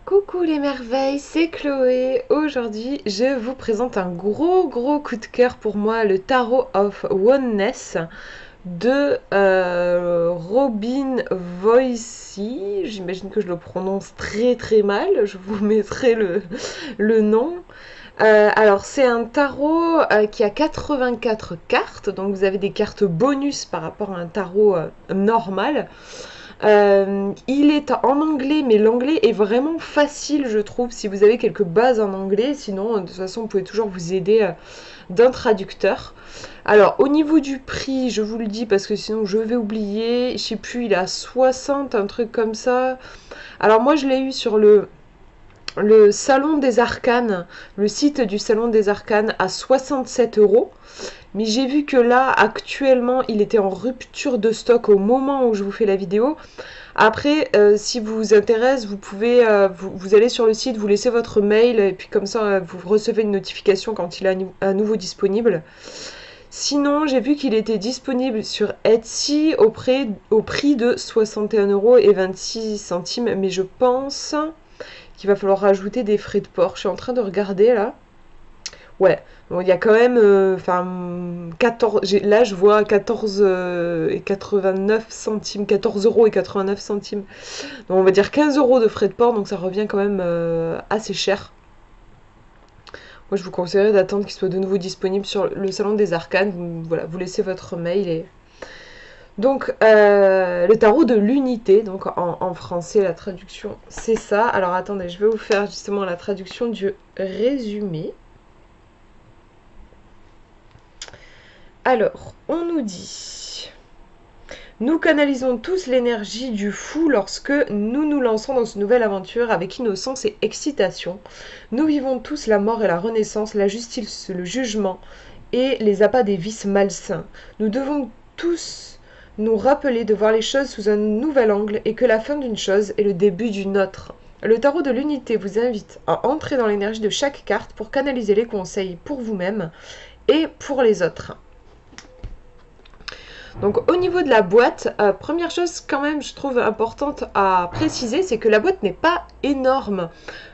Coucou les merveilles, c'est Chloé. Aujourd'hui, je vous présente un gros coup de cœur pour moi, le Tarot of Oneness de Robin Voici. J'imagine que je le prononce très mal, je vous mettrai le nom. Alors c'est un tarot qui a 84 cartes, donc vous avez des cartes bonus par rapport à un tarot normal. Il est en anglais, mais l'anglais est vraiment facile, je trouve, si vous avez quelques bases en anglais. Sinon, de toute façon, vous pouvez toujours vous aider d'un traducteur. Alors, au niveau du prix, je vous le dis parce que sinon je vais oublier. Je sais plus, il est à 60, un truc comme ça. Alors, moi, je l'ai eu sur le Salon des Arcanes, le site du Salon des Arcanes à 67 €. Mais j'ai vu que là, actuellement, il était en rupture de stock au moment où je vous fais la vidéo. Après, si vous intéresse, vous pouvez, vous allez sur le site, vous laissez votre mail, et puis comme ça, vous recevez une notification quand il est à nouveau disponible. Sinon, j'ai vu qu'il était disponible sur Etsy au prix de 61,26 €, mais je pense qu'il va falloir rajouter des frais de port. Je suis en train de regarder là. Ouais, bon, il y a quand même, enfin, 14, là je vois 14 et 89 centimes, 14 € et 89 centimes. Donc on va dire 15 € de frais de port, donc ça revient quand même assez cher. Moi je vous conseillerais d'attendre qu'il soit de nouveau disponible sur le salon des arcanes. Voilà, vous laissez votre mail et... Donc le tarot de l'unité, donc en français la traduction c'est ça. Alors attendez, je vais vous faire justement la traduction du résumé. Alors, on nous dit: nous canalisons tous l'énergie du fou lorsque nous nous lançons dans une nouvelle aventure avec innocence et excitation. Nous vivons tous la mort et la renaissance, la justice, le jugement et les appâts des vices malsains. Nous devons tous nous rappeler de voir les choses sous un nouvel angle et que la fin d'une chose est le début d'une autre. Le tarot de l'unité vous invite à entrer dans l'énergie de chaque carte pour canaliser les conseils pour vous-même et pour les autres. Donc au niveau de la boîte, première chose quand même je trouve importante à préciser, c'est que la boîte n'est pas énorme.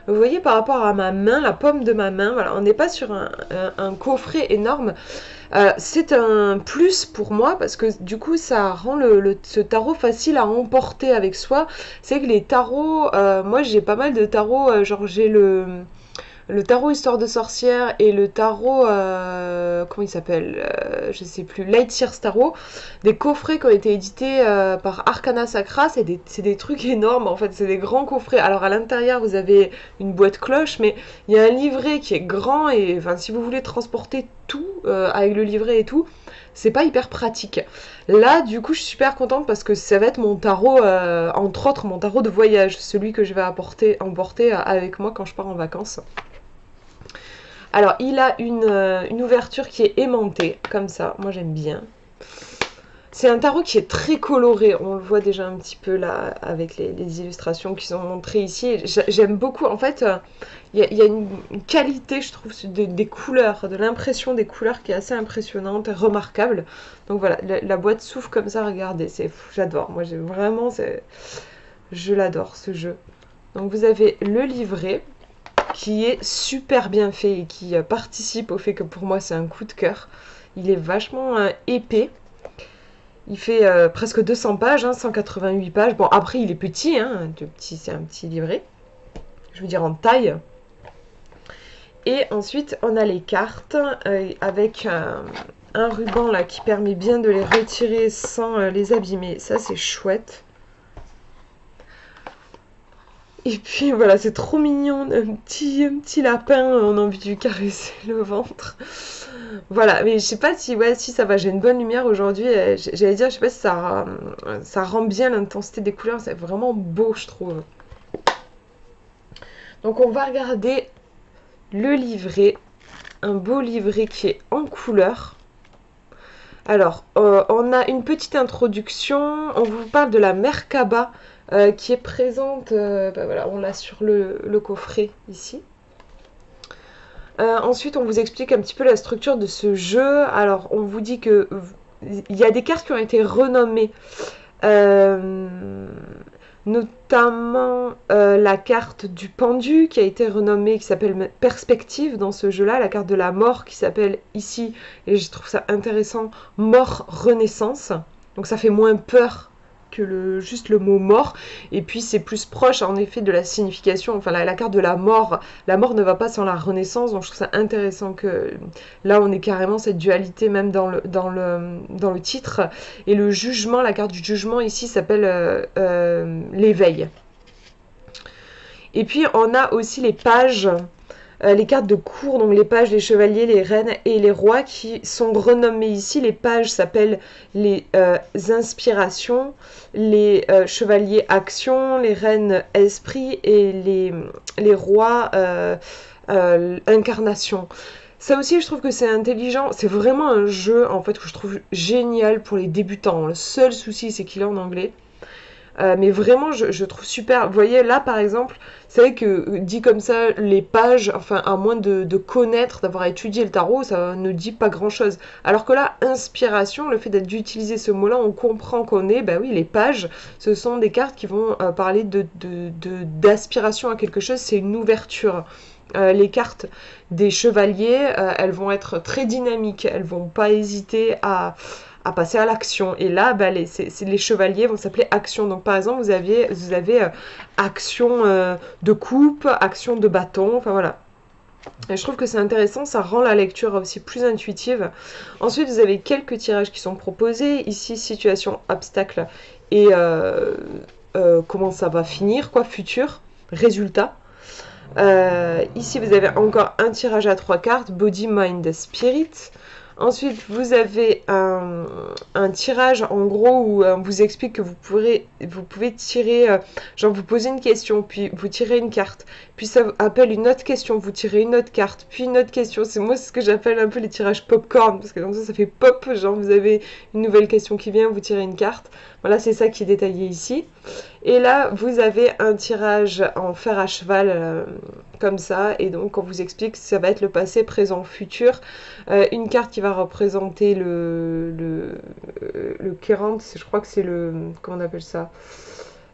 Vous voyez par rapport à ma main, la paume de ma main, voilà, on n'est pas sur un coffret énorme. C'est un plus pour moi parce que du coup ça rend ce tarot facile à emporter avec soi. C'est que les tarots, moi j'ai pas mal de tarots, genre j'ai le tarot Histoire de sorcière et le tarot, comment il s'appelle, je sais plus, Light Years Tarot, des coffrets qui ont été édités par Arcana Sacra. C'est des trucs énormes en fait, c'est des grands coffrets. Alors à l'intérieur vous avez une boîte cloche, mais il y a un livret qui est grand et enfin, si vous voulez transporter tout avec le livret et tout, c'est pas hyper pratique. Là, du coup, je suis super contente parce que ça va être mon tarot, entre autres mon tarot de voyage, celui que je vais emporter avec moi quand je pars en vacances. Alors, il a une ouverture qui est aimantée, comme ça. Moi, j'aime bien. C'est un tarot qui est très coloré. On le voit déjà un petit peu là, avec les illustrations qui sont montrées ici. J'aime beaucoup. En fait, il y a une qualité, je trouve, des couleurs, de l'impression des couleurs qui est assez impressionnante et remarquable. Donc voilà, la boîte s'ouvre comme ça, regardez. J'adore. Moi, je l'adore, ce jeu. Donc, vous avez le livret, qui est super bien fait et qui participe au fait que pour moi c'est un coup de cœur. Il est vachement épais. Il fait presque 200 pages, hein, 188 pages. Bon, après il est petit, hein, c'est un petit livret. Je veux dire en taille. Et ensuite on a les cartes avec un ruban là qui permet bien de les retirer sans les abîmer. Ça c'est chouette. Et puis voilà, c'est trop mignon, un petit lapin, on a envie de lui caresser le ventre. Voilà, mais je sais pas si, ouais, si ça va, j'ai une bonne lumière aujourd'hui. J'allais dire, je sais pas si ça rend bien l'intensité des couleurs, c'est vraiment beau, je trouve. Donc on va regarder le livret, un beau livret qui est en couleur. Alors, on a une petite introduction, on vous parle de la Merkaba qui est présente, voilà, on l'a sur le coffret ici. Ensuite, on vous explique un petit peu la structure de ce jeu. Alors, on vous dit qu'il y a des cartes qui ont été renommées. notamment la carte du pendu qui a été renommée, qui s'appelle Perspective dans ce jeu-là, la carte de la mort qui s'appelle ici, et je trouve ça intéressant, Mort Renaissance. Donc ça fait moins peur que juste le mot mort, et puis c'est plus proche en effet de la signification, enfin la carte de la mort ne va pas sans la renaissance, donc je trouve ça intéressant que là on est carrément cette dualité même dans le titre, et le jugement, la carte du jugement ici s'appelle l'éveil. Et puis on a aussi les pages, les cartes de cour, donc les pages, les chevaliers, les reines et les rois qui sont renommés ici. Les pages s'appellent les inspirations, les chevaliers actions, les reines esprit et les rois incarnation. Ça aussi, je trouve que c'est intelligent. C'est vraiment un jeu en fait que je trouve génial pour les débutants. Le seul souci, c'est qu'il est en anglais. Mais vraiment, je trouve super. Vous voyez, là, par exemple, c'est vrai que dit comme ça, les pages, enfin, à moins de connaître, d'avoir étudié le tarot, ça ne dit pas grand-chose. Alors que là, inspiration, le fait d'utiliser ce mot-là, on comprend qu'on est, ben oui, les pages, ce sont des cartes qui vont parler d'aspiration à quelque chose, c'est une ouverture. Les cartes des chevaliers, elles vont être très dynamiques, elles vont pas hésiter à passer à l'action. Et là, bah, les chevaliers vont s'appeler action. Donc par exemple, vous avez action de coupe, action de bâton, enfin voilà. Et je trouve que c'est intéressant, ça rend la lecture aussi plus intuitive. Ensuite, vous avez quelques tirages qui sont proposés. Ici, situation, obstacle et comment ça va finir, quoi, futur, résultat. Ici, vous avez encore un tirage à 3 cartes, Body, Mind, Spirit. Ensuite, vous avez un tirage en gros où on vous explique que vous pouvez tirer, genre vous posez une question, puis vous tirez une carte, puis ça appelle une autre question, vous tirez une autre carte, puis une autre question. C'est moi, c'est ce que j'appelle un peu les tirages popcorn, parce que comme ça fait pop, genre vous avez une nouvelle question qui vient, vous tirez une carte. Voilà, c'est ça qui est détaillé ici. Et là, vous avez un tirage en fer à cheval, comme ça, et donc on vous explique que ça va être le passé, présent, futur. Une carte qui va représenter le current, je crois que c'est comment on appelle ça,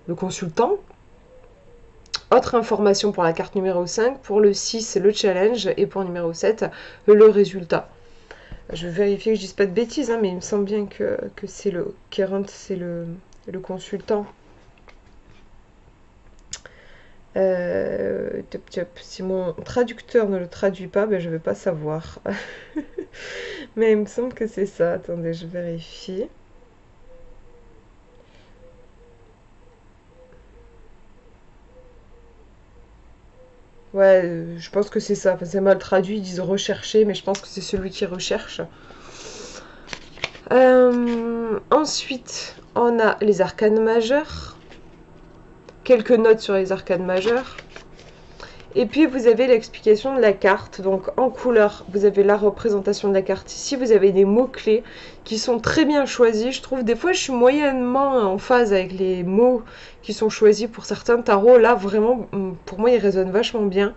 le consultant. Autre information pour la carte numéro 5, pour le 6, le challenge, et pour le numéro 7, le résultat. Je vais vérifier que je dise pas de bêtises, hein, mais il me semble bien que c'est le current, c'est le consultant. Si mon traducteur ne le traduit pas, ben je vais pas savoir. Mais il me semble que c'est ça. Attendez, je vérifie. Ouais, je pense que c'est ça. Enfin, c'est mal traduit, ils disent rechercher, mais je pense que c'est celui qui recherche. Ensuite, on a les arcanes majeures. Quelques notes sur les arcanes majeures. Et puis vous avez l'explication de la carte, donc en couleur, vous avez la représentation de la carte ici, vous avez des mots-clés qui sont très bien choisis, je trouve. Des fois je suis moyennement en phase avec les mots qui sont choisis pour certains tarots, là vraiment, pour moi ils résonnent vachement bien.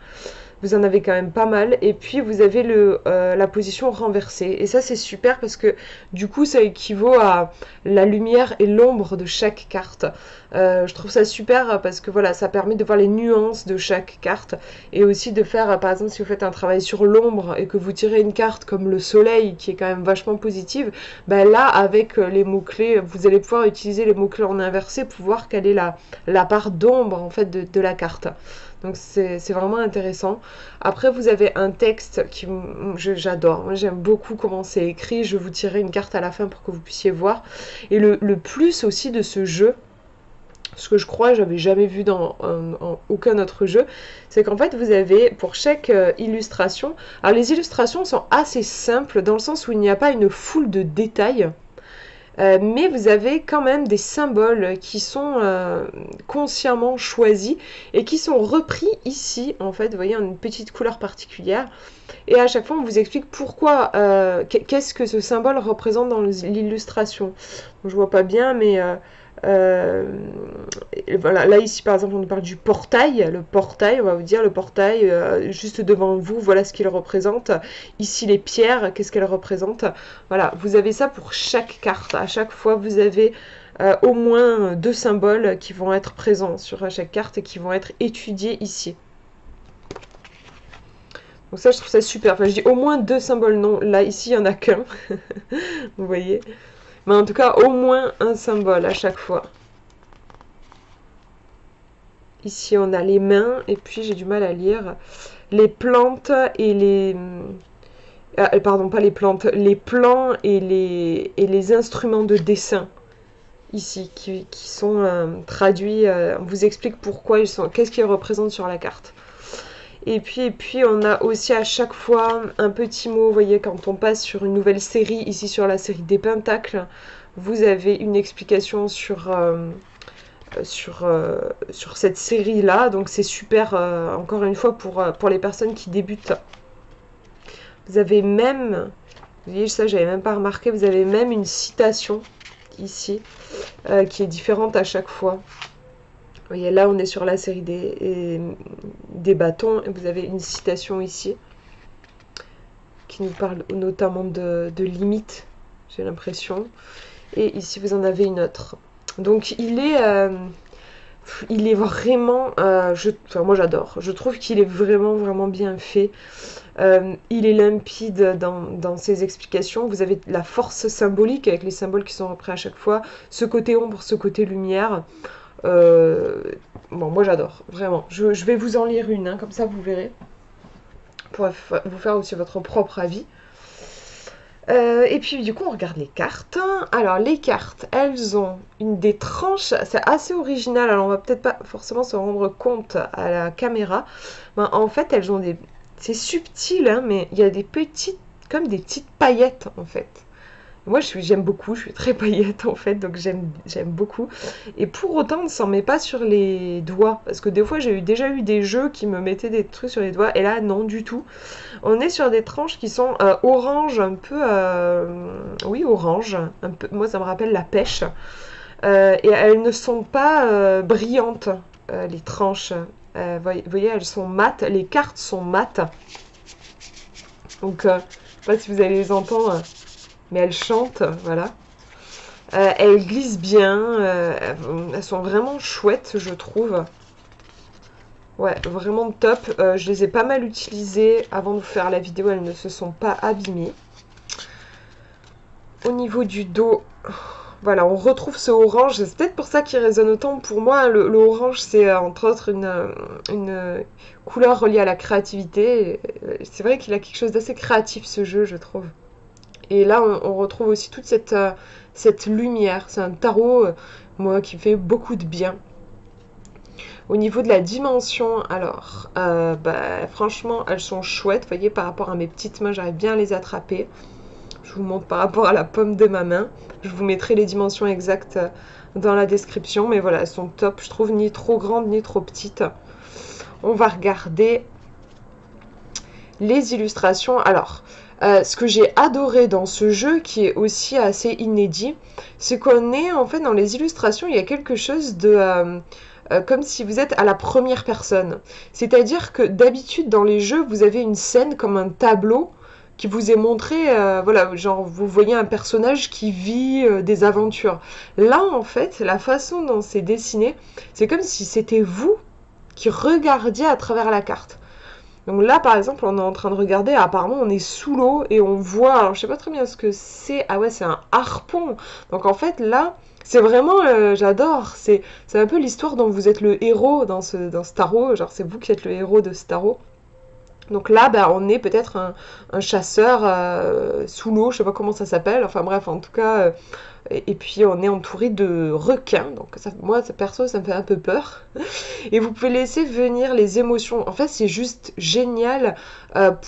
Vous en avez quand même pas mal, et puis vous avez la position renversée, et ça c'est super parce que du coup ça équivaut à la lumière et l'ombre de chaque carte. Je trouve ça super parce que voilà, ça permet de voir les nuances de chaque carte, et aussi de faire, par exemple si vous faites un travail sur l'ombre et que vous tirez une carte comme le soleil qui est quand même vachement positive, ben là avec les mots-clés, vous allez pouvoir utiliser les mots-clés en inversé pour voir quelle est la part d'ombre en fait de la carte. Donc c'est vraiment intéressant. Après vous avez un texte qui j'adore. Moi j'aime beaucoup comment c'est écrit. Je vais vous tirer une carte à la fin pour que vous puissiez voir. Et le plus aussi de ce jeu, ce que je crois j'avais jamais vu dans aucun autre jeu, c'est qu'en fait vous avez pour chaque illustration, alors les illustrations sont assez simples dans le sens où il n'y a pas une foule de détails. Mais vous avez quand même des symboles qui sont consciemment choisis et qui sont repris ici, en fait, vous voyez, en une petite couleur particulière. Et à chaque fois, on vous explique pourquoi, qu'est-ce que ce symbole représente dans l'illustration. Je vois pas bien, mais voilà, là ici par exemple on nous parle du portail. Le portail, on va vous dire le portail juste devant vous, voilà ce qu'il représente. Ici les pierres, qu'est-ce qu'elles représentent. Voilà, vous avez ça pour chaque carte. À chaque fois vous avez au moins 2 symboles qui vont être présents sur chaque carte et qui vont être étudiés ici. Donc ça, je trouve ça super. Enfin, je dis au moins 2 symboles, non. Là, ici, il n'y en a qu'un. Vous voyez. Mais en tout cas, au moins un symbole à chaque fois. Ici, on a les mains. Et puis, j'ai du mal à lire. Les plantes et les... pardon, pas les plantes. Les plans et les instruments de dessin. Ici, qui sont traduits. On vous explique pourquoi ils sont... Qu'est-ce qu'ils représentent sur la carte. Et puis, on a aussi à chaque fois un petit mot, vous voyez, quand on passe sur une nouvelle série, ici sur la série des Pentacles, vous avez une explication sur cette série-là. Donc c'est super, encore une fois, pour les personnes qui débutent. Vous avez même, vous voyez, ça j'avais même pas remarqué, vous avez même une citation ici, qui est différente à chaque fois. Vous voyez, là, on est sur la série des bâtons et vous avez une citation ici qui nous parle notamment de limites, j'ai l'impression. Et ici, vous en avez une autre. Donc, il est vraiment... enfin, moi, j'adore. Je trouve qu'il est vraiment, vraiment bien fait. Il est limpide dans ses explications. Vous avez la force symbolique avec les symboles qui sont repris à chaque fois. Ce côté ombre, ce côté lumière. Bon, moi j'adore, vraiment. Je vais vous en lire une, hein, comme ça vous verrez, pour vous faire aussi votre propre avis. Et puis du coup, on regarde les cartes. Alors, les cartes, elles ont des tranches, c'est assez original, alors on va peut-être pas forcément se rendre compte à la caméra. Ben, en fait, elles ont des... C'est subtil, hein, mais il y a des petites, comme des petites paillettes, en fait. Moi, j'aime beaucoup, je suis très paillette en fait, donc j'aime beaucoup. Et pour autant, on ne s'en met pas sur les doigts. Parce que des fois, j'ai déjà eu des jeux qui me mettaient des trucs sur les doigts. Et là, non du tout. On est sur des tranches qui sont orange, un peu... oui, orange. Un peu, moi, ça me rappelle la pêche. Et elles ne sont pas brillantes, les tranches. Vous voyez, elles sont mates. Les cartes sont mates. Donc, je ne sais pas si vous allez les entendre... mais elles chantent, voilà. Elles glissent bien, elles sont vraiment chouettes, je trouve. Ouais, vraiment top. Je les ai pas mal utilisées avant de vous faire la vidéo, elles ne se sont pas abîmées. Au niveau du dos, voilà, on retrouve ce orange. C'est peut-être pour ça qu'il résonne autant. Pour moi, le orange, c'est entre autres une couleur reliée à la créativité. C'est vrai qu'il a quelque chose d'assez créatif, ce jeu, je trouve. Et là, on retrouve aussi toute cette lumière. C'est un tarot, moi, qui me fait beaucoup de bien. Au niveau de la dimension, alors, franchement, elles sont chouettes. Vous voyez, par rapport à mes petites mains, j'arrive bien à les attraper. Je vous montre par rapport à la paume de ma main. Je vous mettrai les dimensions exactes dans la description. Mais voilà, elles sont top, je trouve, ni trop grandes, ni trop petites. On va regarder les illustrations. Alors... ce que j'ai adoré dans ce jeu, qui est aussi assez inédit, c'est qu'on est en fait dans les illustrations, il y a quelque chose de... comme si vous êtes à la première personne. C'est-à-dire que d'habitude dans les jeux, vous avez une scène comme un tableau qui vous est montré, voilà, genre vous voyez un personnage qui vit des aventures. Là en fait, la façon dont c'est dessiné, c'est comme si c'était vous qui regardiez à travers la carte. Donc là, par exemple, on est en train de regarder, apparemment, on est sous l'eau et on voit, alors je sais pas très bien ce que c'est, ah ouais, c'est un harpon. Donc en fait, là, c'est vraiment, j'adore, c'est un peu l'histoire dont vous êtes le héros dans ce tarot, genre c'est vous qui êtes le héros de ce tarot. Donc là, on est peut-être un chasseur sous l'eau, je sais pas comment ça s'appelle, enfin bref, en tout cas... et puis on est entouré de requins, donc ça, moi perso ça me fait un peu peur. Et vous pouvez laisser venir les émotions. En fait c'est juste génial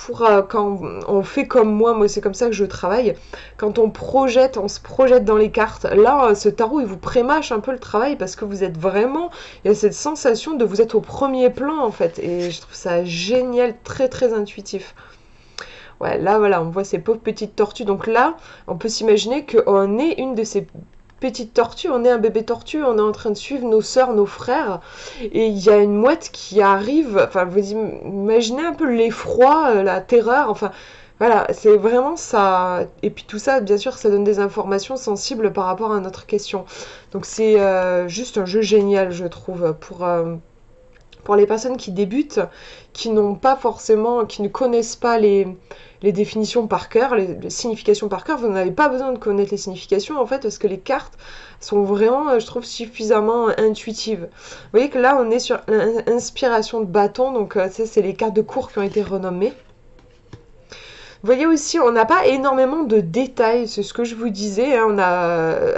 pour quand on fait comme moi c'est comme ça que je travaille. Quand on se projette dans les cartes. Là ce tarot il vous prémâche un peu le travail parce que vous êtes vraiment, il y a cette sensation de vous être au premier plan en fait. Et je trouve ça génial, très très intuitif. Ouais, là, voilà, on voit ces pauvres petites tortues. Donc là, on peut s'imaginer qu'on est une de ces petites tortues. On est un bébé tortue. On est en train de suivre nos sœurs, nos frères. Et il y a une mouette qui arrive. Enfin, vous imaginez un peu l'effroi, la terreur. Enfin, Voilà, c'est vraiment ça. Et puis tout ça, bien sûr, ça donne des informations sensibles par rapport à notre question. Donc c'est juste un jeu génial, je trouve, pour les personnes qui débutent, qui n'ont pas forcément, qui ne connaissent pas les définitions par cœur, les significations par cœur. Vous n'avez pas besoin de connaître les significations, en fait, parce que les cartes sont vraiment, je trouve, suffisamment intuitives. Vous voyez que là, on est sur inspiration de bâton, donc ça, c'est les cartes de cours qui ont été renommées. Vous voyez aussi, on n'a pas énormément de détails, c'est ce que je vous disais. Hein,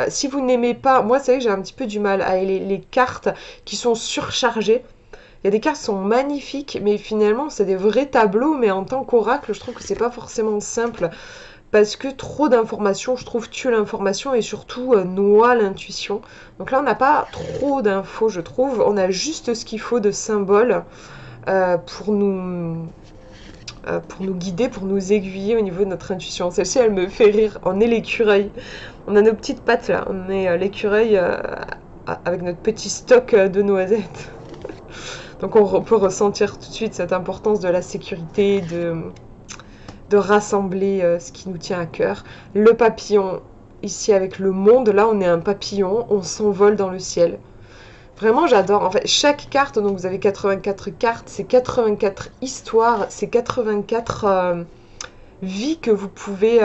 si vous n'aimez pas, moi, c'est vrai que j'ai un petit peu du mal avec les cartes qui sont surchargées. Il y a des cartes qui sont magnifiques, mais finalement, c'est des vrais tableaux. Mais en tant qu'oracle, je trouve que c'est pas forcément simple. Parce que trop d'informations, je trouve, tue l'information et surtout noie l'intuition. Donc là, on n'a pas trop d'infos, je trouve. On a juste ce qu'il faut de symboles euh, pour nous, pour nous guider, pour nous aiguiller au niveau de notre intuition. Celle-ci, elle me fait rire. On est l'écureuil. On a nos petites pattes là. On est l'écureuil avec notre petit stock de noisettes. Donc on peut ressentir tout de suite cette importance de la sécurité, de rassembler ce qui nous tient à cœur. Le papillon, ici avec le monde, là on est un papillon, on s'envole dans le ciel. Vraiment j'adore, en fait chaque carte, donc vous avez 84 cartes, c'est 84 histoires, c'est 84 vies que vous pouvez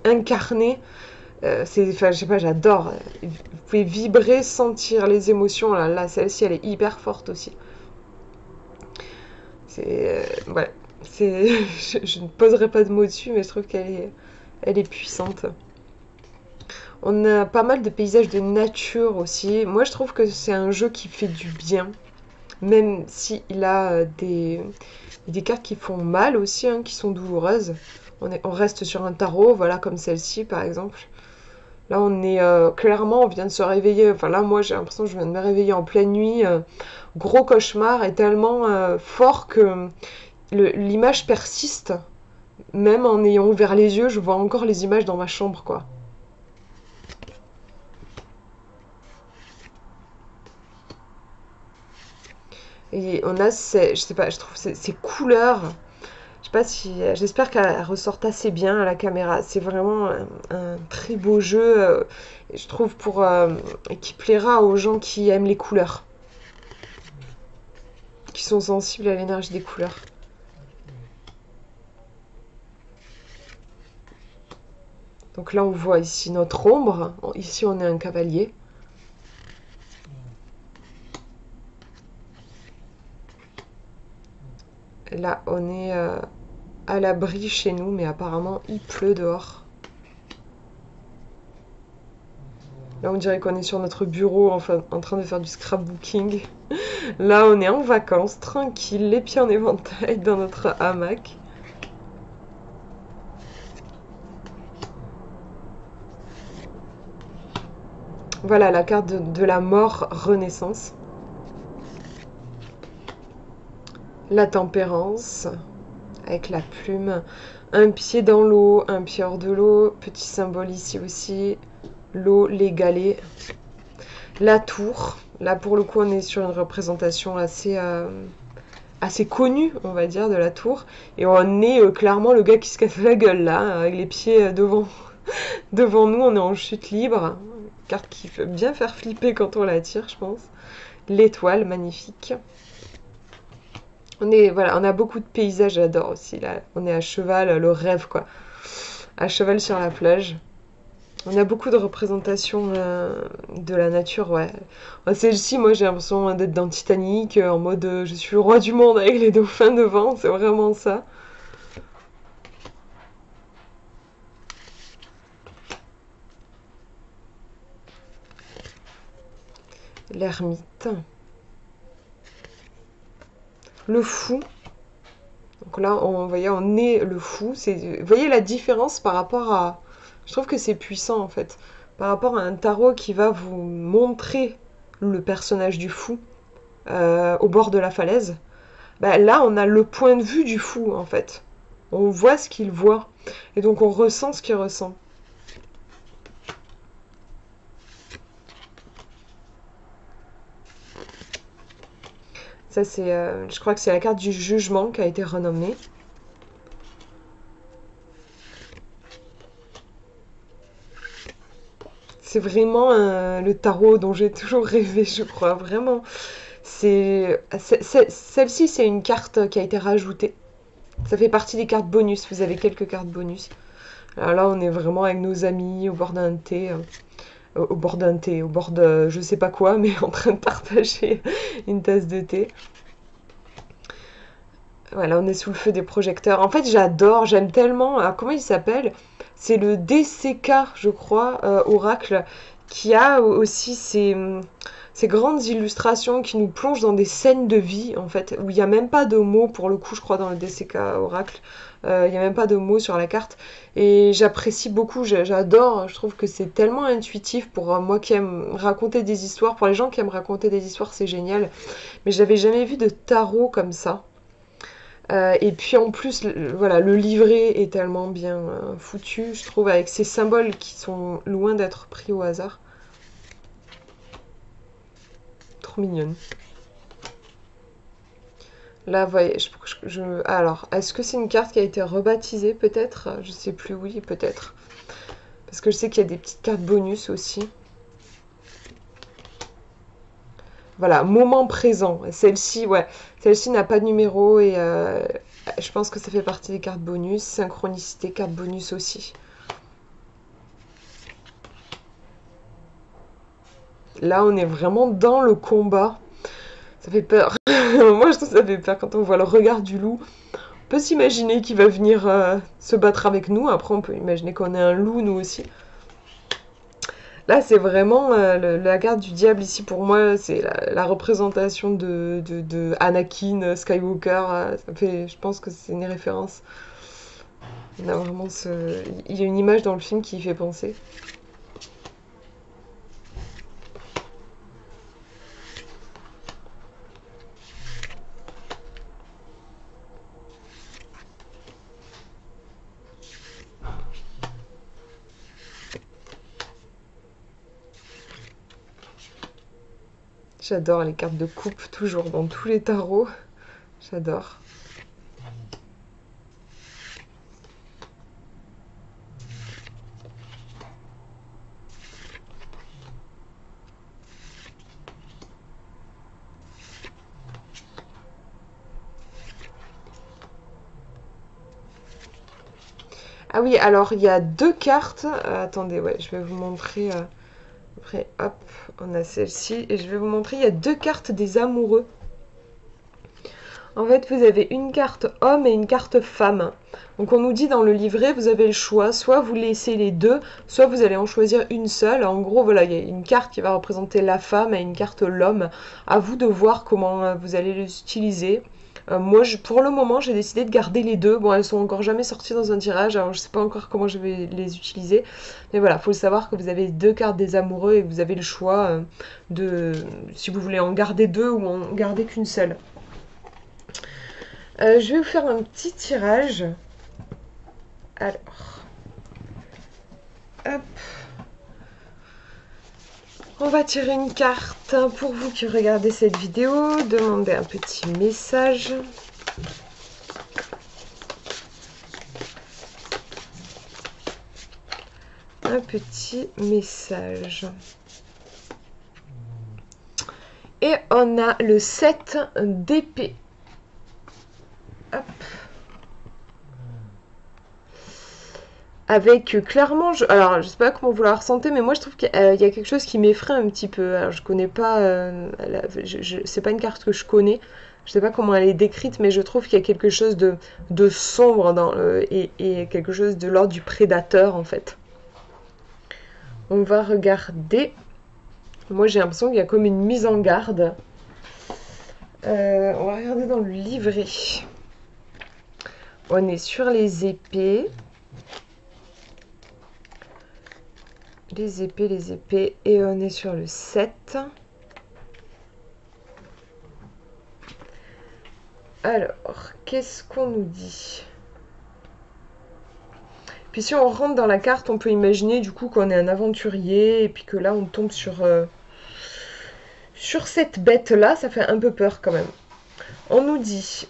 incarner. Enfin, je sais pas, j'adore. Vous pouvez vibrer, sentir les émotions. Là celle-ci, elle est hyper forte aussi. Ouais, je ne poserai pas de mots dessus, mais je trouve elle est puissante. On a pas mal de paysages de nature aussi. Moi, je trouve que c'est un jeu qui fait du bien, même s'il a des cartes qui font mal aussi, hein, qui sont douloureuses. On reste sur un tarot, voilà, comme celle-ci par exemple. Là, on est clairement, on vient de se réveiller. Enfin, là, moi, j'ai l'impression que je viens de me réveiller en pleine nuit. Gros cauchemar est tellement fort que l'image persiste. Même en ayant ouvert les yeux, je vois encore les images dans ma chambre, quoi. Et on a je sais pas, je trouve ces couleurs. Je sais pas si, j'espère qu'elle ressortent assez bien à la caméra. C'est vraiment un très beau jeu, je trouve, qui plaira aux gens qui aiment les couleurs, qui sont sensibles à l'énergie des couleurs. Donc là, on voit ici notre ombre. Ici, on est un cavalier. Là, on est à l'abri chez nous, mais apparemment, il pleut dehors. Là, on dirait qu'on est sur notre bureau en train de faire du scrapbooking. Là, on est en vacances, tranquille, les pieds en éventail dans notre hamac. Voilà la carte de la mort renaissance. La tempérance, avec la plume. Un pied dans l'eau, un pied hors de l'eau. Petit symbole ici aussi. L'eau, les galets. La tour. Là, pour le coup, on est sur une représentation assez connue, on va dire, de la tour. Et on est clairement le gars qui se casse la gueule, là, avec les pieds devant nous. On est en chute libre. Carte qui peut bien faire flipper quand on la tire, je pense. L'étoile, magnifique. Voilà, on a beaucoup de paysages, j'adore aussi. Là, on est à cheval, le rêve, quoi. À cheval sur la plage. On a beaucoup de représentations de la nature, ouais. Celle-ci, moi, j'ai l'impression d'être dans Titanic, en mode je suis le roi du monde avec les dauphins devant, c'est vraiment ça. L'ermite. Le fou. Donc là, on est le fou. Vous voyez la différence par rapport à... Je trouve que c'est puissant, en fait. Par rapport à un tarot qui va vous montrer le personnage du fou au bord de la falaise. Bah, là, on a le point de vue du fou, en fait. On voit ce qu'il voit. Et donc, on ressent ce qu'il ressent. Ça, je crois que c'est la carte du jugement qui a été renommée. C'est vraiment le tarot dont j'ai toujours rêvé, je crois, vraiment. Celle-ci, c'est une carte qui a été rajoutée. Ça fait partie des cartes bonus, vous avez quelques cartes bonus. Alors là, on est vraiment avec nos amis au bord d'un thé, au bord de je sais pas quoi, mais en train de partager une tasse de thé. Voilà, on est sous le feu des projecteurs. En fait, j'adore, j'aime tellement. Alors, comment il s'appelle? C'est le DCK, je crois, Oracle, qui a aussi ces grandes illustrations qui nous plongent dans des scènes de vie, en fait, où il n'y a même pas de mots, pour le coup, je crois, dans le DCK Oracle. Il n'y a même pas de mots sur la carte. Et j'apprécie beaucoup, j'adore. Je trouve que c'est tellement intuitif pour moi qui aime raconter des histoires. Pour les gens qui aiment raconter des histoires, c'est génial. Mais j'avais jamais vu de tarot comme ça. Et puis en plus, voilà, le livret est tellement bien foutu, je trouve, avec ces symboles qui sont loin d'être pris au hasard. Trop mignonne. Là, vous voyez, alors, est-ce que c'est une carte qui a été rebaptisée, peut-être? Je sais plus, oui, peut-être. Parce que je sais qu'il y a des petites cartes bonus aussi. Voilà, moment présent. Celle-ci, ouais, celle-ci n'a pas de numéro et je pense que ça fait partie des cartes bonus. Synchronicité, carte bonus aussi. Là, on est vraiment dans le combat. Ça fait peur. Moi, je trouve que ça fait peur quand on voit le regard du loup. On peut s'imaginer qu'il va venir se battre avec nous. Après, on peut imaginer qu'on est un loup, nous aussi. Là, c'est vraiment la carte du diable ici pour moi. C'est la représentation de Anakin Skywalker. Je pense que c'est une référence. Il y a vraiment il y a une image dans le film qui y fait penser. J'adore les cartes de coupe, toujours dans tous les tarots. J'adore. Ah oui, alors il y a deux cartes. Attendez, ouais, je vais vous montrer. Après, hop, on a celle-ci. Et je vais vous montrer, il y a deux cartes des amoureux. En fait, vous avez une carte homme et une carte femme. Donc on nous dit dans le livret, vous avez le choix, soit vous laissez les deux, soit vous allez en choisir une seule. En gros, voilà, il y a une carte qui va représenter la femme et une carte l'homme. À vous de voir comment vous allez les utiliser. Moi, pour le moment, j'ai décidé de garder les deux. Bon, elles sont encore jamais sorties dans un tirage, alors je sais pas encore comment je vais les utiliser. Mais voilà, faut savoir que vous avez deux cartes des amoureux et que vous avez le choix de si vous voulez en garder deux ou en garder qu'une seule. Je vais vous faire un petit tirage. Alors, hop. On va tirer une carte pour vous qui regardez cette vidéo. Demandez un petit message. Un petit message. Et on a le 7 d'épée. Hop. Avec clairement, alors je sais pas comment vous la ressentez, mais moi je trouve qu'il y a quelque chose qui m'effraie un petit peu. Alors je connais pas, c'est pas une carte que je connais, je sais pas comment elle est décrite, mais je trouve qu'il y a quelque chose de sombre et quelque chose de l'ordre du prédateur en fait. On va regarder. Moi j'ai l'impression qu'il y a comme une mise en garde. On va regarder dans le livret. On est sur les épées. Les épées, et on est sur le 7. Alors, qu'est-ce qu'on nous dit? Puis si on rentre dans la carte, on peut imaginer du coup qu'on est un aventurier, et puis que là on tombe sur cette bête-là, ça fait un peu peur quand même. On nous dit,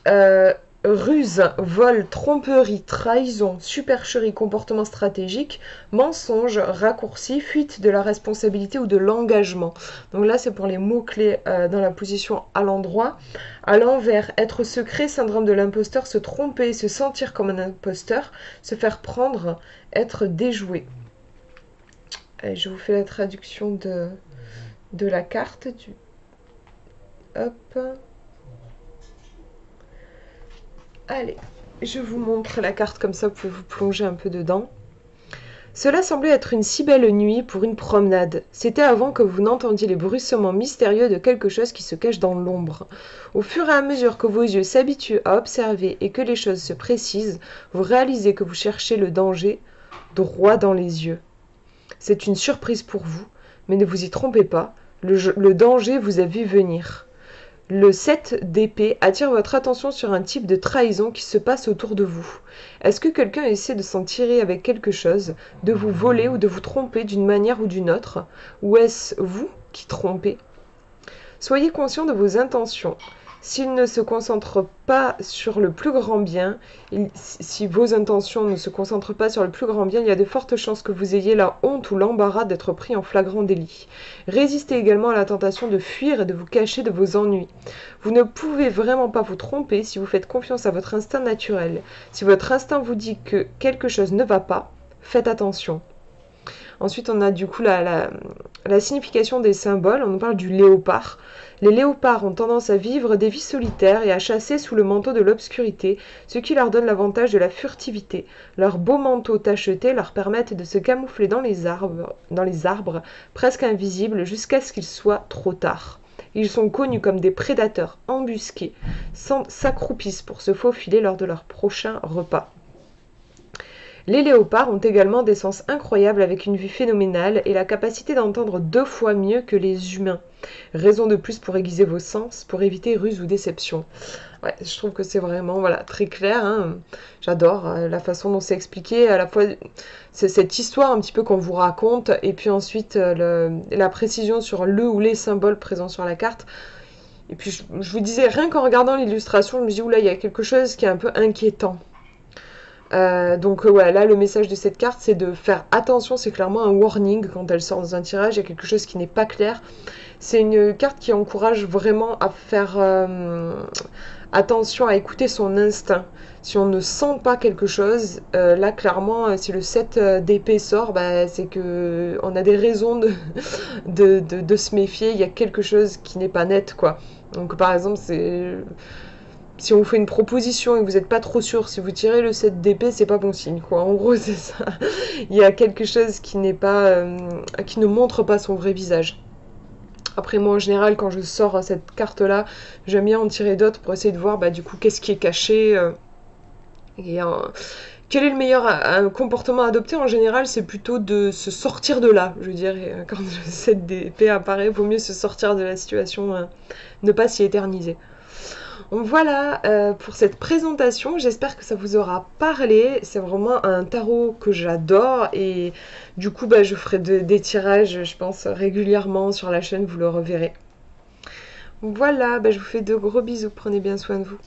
Ruse, vol, tromperie, trahison, supercherie, comportement stratégique, mensonge, raccourci, fuite de la responsabilité ou de l'engagement. Donc là, c'est pour les mots-clés dans la position à l'endroit. À l'envers, être secret, syndrome de l'imposteur, se tromper, se sentir comme un imposteur, se faire prendre, être déjoué. Allez, je vous fais la traduction de la carte. Hop. Allez, je vous montre la carte comme ça, vous pouvez vous plonger un peu dedans. Cela semblait être une si belle nuit pour une promenade. C'était avant que vous n'entendiez les bruissements mystérieux de quelque chose qui se cache dans l'ombre. Au fur et à mesure que vos yeux s'habituent à observer et que les choses se précisent, vous réalisez que vous cherchez le danger droit dans les yeux. C'est une surprise pour vous, mais ne vous y trompez pas, le danger vous a vu venir. Le 7 d'épée attire votre attention sur un type de trahison qui se passe autour de vous. Est-ce que quelqu'un essaie de s'en tirer avec quelque chose, de vous voler ou de vous tromper d'une manière ou d'une autre? Ou est-ce vous qui trompez? Soyez conscient de vos intentions. S'il ne se concentre pas sur le plus grand bien, si vos intentions ne se concentrent pas sur le plus grand bien, il y a de fortes chances que vous ayez la honte ou l'embarras d'être pris en flagrant délit. Résistez également à la tentation de fuir et de vous cacher de vos ennuis. Vous ne pouvez vraiment pas vous tromper si vous faites confiance à votre instinct naturel. Si votre instinct vous dit que quelque chose ne va pas, faites attention. Ensuite, on a du coup la signification des symboles. On nous parle du léopard. Les léopards ont tendance à vivre des vies solitaires et à chasser sous le manteau de l'obscurité, ce qui leur donne l'avantage de la furtivité. Leurs beaux manteaux tachetés leur permettent de se camoufler dans les arbres presque invisibles jusqu'à ce qu'il soit trop tard. Ils sont connus comme des prédateurs embusqués, s'accroupissent pour se faufiler lors de leur prochain repas. Les léopards ont également des sens incroyables avec une vue phénoménale et la capacité d'entendre 2 fois mieux que les humains. Raison de plus pour aiguiser vos sens, pour éviter ruse ou déception. Ouais, je trouve que c'est vraiment voilà, très clair. Hein. J'adore la façon dont c'est expliqué. À la fois, c'est cette histoire un petit peu qu'on vous raconte et puis ensuite la précision sur le ou les symboles présents sur la carte. Et puis je vous disais, rien qu'en regardant l'illustration, je me dis, oula, il y a quelque chose qui est un peu inquiétant. Donc ouais, là le message de cette carte c'est de faire attention, c'est clairement un warning quand elle sort dans un tirage, il y a quelque chose qui n'est pas clair. C'est une carte qui encourage vraiment à faire attention, à écouter son instinct. Si on ne sent pas quelque chose, là clairement si le 7 d'épée sort, bah, c'est que on a des raisons de se méfier, il y a quelque chose qui n'est pas net quoi. Donc par exemple c'est... Si on vous fait une proposition et que vous n'êtes pas trop sûr, si vous tirez le 7 d'épée, c'est pas bon signe, quoi. En gros, c'est ça. Il y a quelque chose qui n'est pas, qui ne montre pas son vrai visage. Après, moi, en général, quand je sors cette carte-là, j'aime bien en tirer d'autres pour essayer de voir, bah, du coup, qu'est-ce qui est caché. Et quel est le meilleur comportement à adopter? En général, c'est plutôt de se sortir de là, je dirais. Quand le 7 d'épée apparaît, il vaut mieux se sortir de la situation, ne pas s'y éterniser. Donc voilà pour cette présentation, j'espère que ça vous aura parlé, c'est vraiment un tarot que j'adore et du coup bah, je ferai des tirages je pense régulièrement sur la chaîne, vous le reverrez. Voilà, bah, je vous fais de gros bisous, prenez bien soin de vous.